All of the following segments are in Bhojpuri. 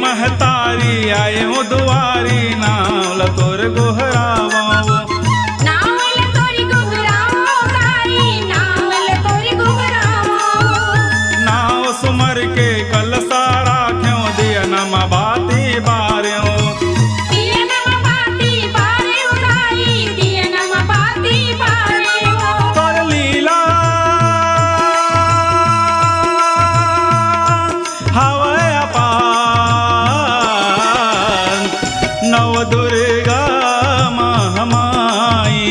महतारी आए हो दुआरी नावल तोर गोहरावा नावल तोरी गोहरावा गाई नावल तोरी गोहरावा नाव सुमर के कल सारा क्यों दिया नम बाती बार्यों दिया नम बाती बार्यों गाई दिया नम बाती बार्यों तोर लीला हवय अपार नव दुर्गा महामाई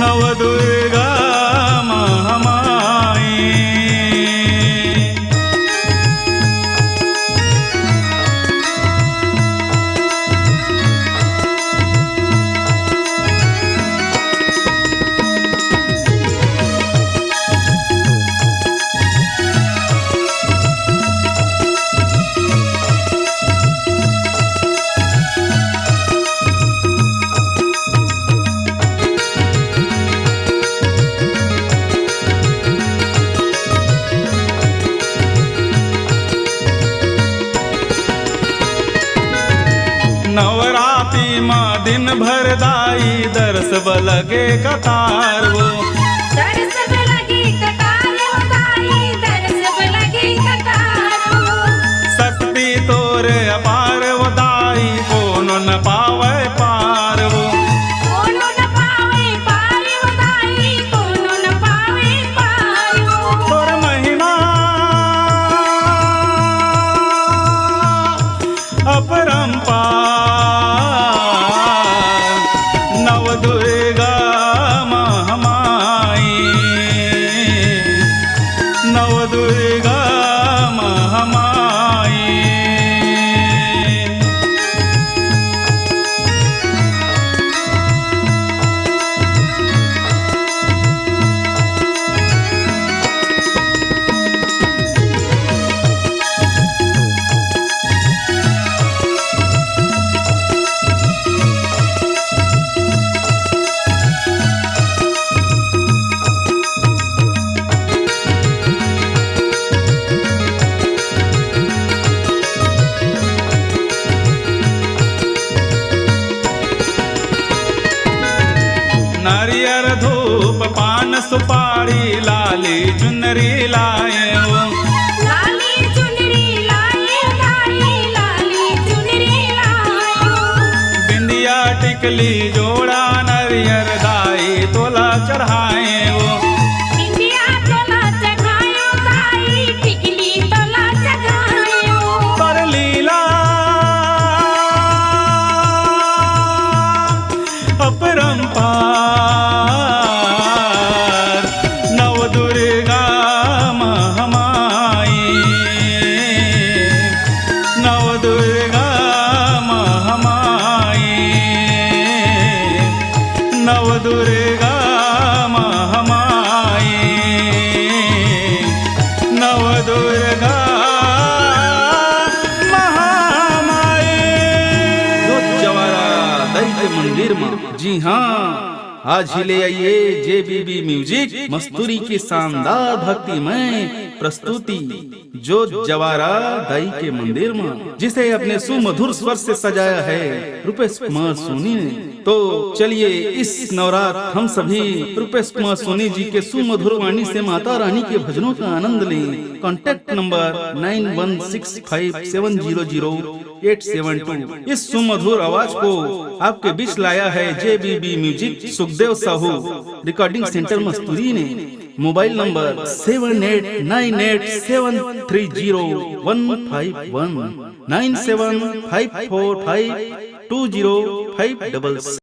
नव दुर्गा महामाई नवराती माँ दिन भर दाई दरस बलगे कतार वो दरस लगी कतार हो गाई दरस लगी कतार हो शक्ति तोरे अपार वो दाई कोनो न पावे पार वो कोनो न पावे पार हो गाई कोनो न पावे पार हो तोर महिमा अपरंपार नव दुर्गा महामाई नव दुर्गा महामाई नारियर धूप पान सुपारी लाली चुनरी लाए हो लाली चुनरी लाए गाई लाली चुनरी लाए बिंदिया टिकली जोड़ा नरियर दाई तोला चढ़ाए हो बिंदिया तोला चढ़ायो गाई टिकली तोला चढ़ायो पर लीला अपरंपार नव दुर्गा महामाई नव दुर्गा महामाई नव दुर्गा महामाई नव दुर्गा महामाई जोत जवारा दई के मंदिर में जी हाँ आज ही ले आइए जेबीबी म्यूजिक मस्तूरी की शानदार भक्तिमय प्रस्तुति जोत जवारा दाई के मंदिर में जिसे अपने सुमधुर स्वर से सजाया है रूपेश कुमार सोनी ने। तो चलिए इस नवरात्र हम सभी रूपेश कुमार सोनी जी के सुमधुर वाणी से माता रानी के भजनों का आनंद लें। Contact number 9165700872। इस सुमधुर आवाज को आपके बीच लाया है JBB music Sukhdev Sahu recording centre Masturi ने। Mobile number 7898730151 9754520566।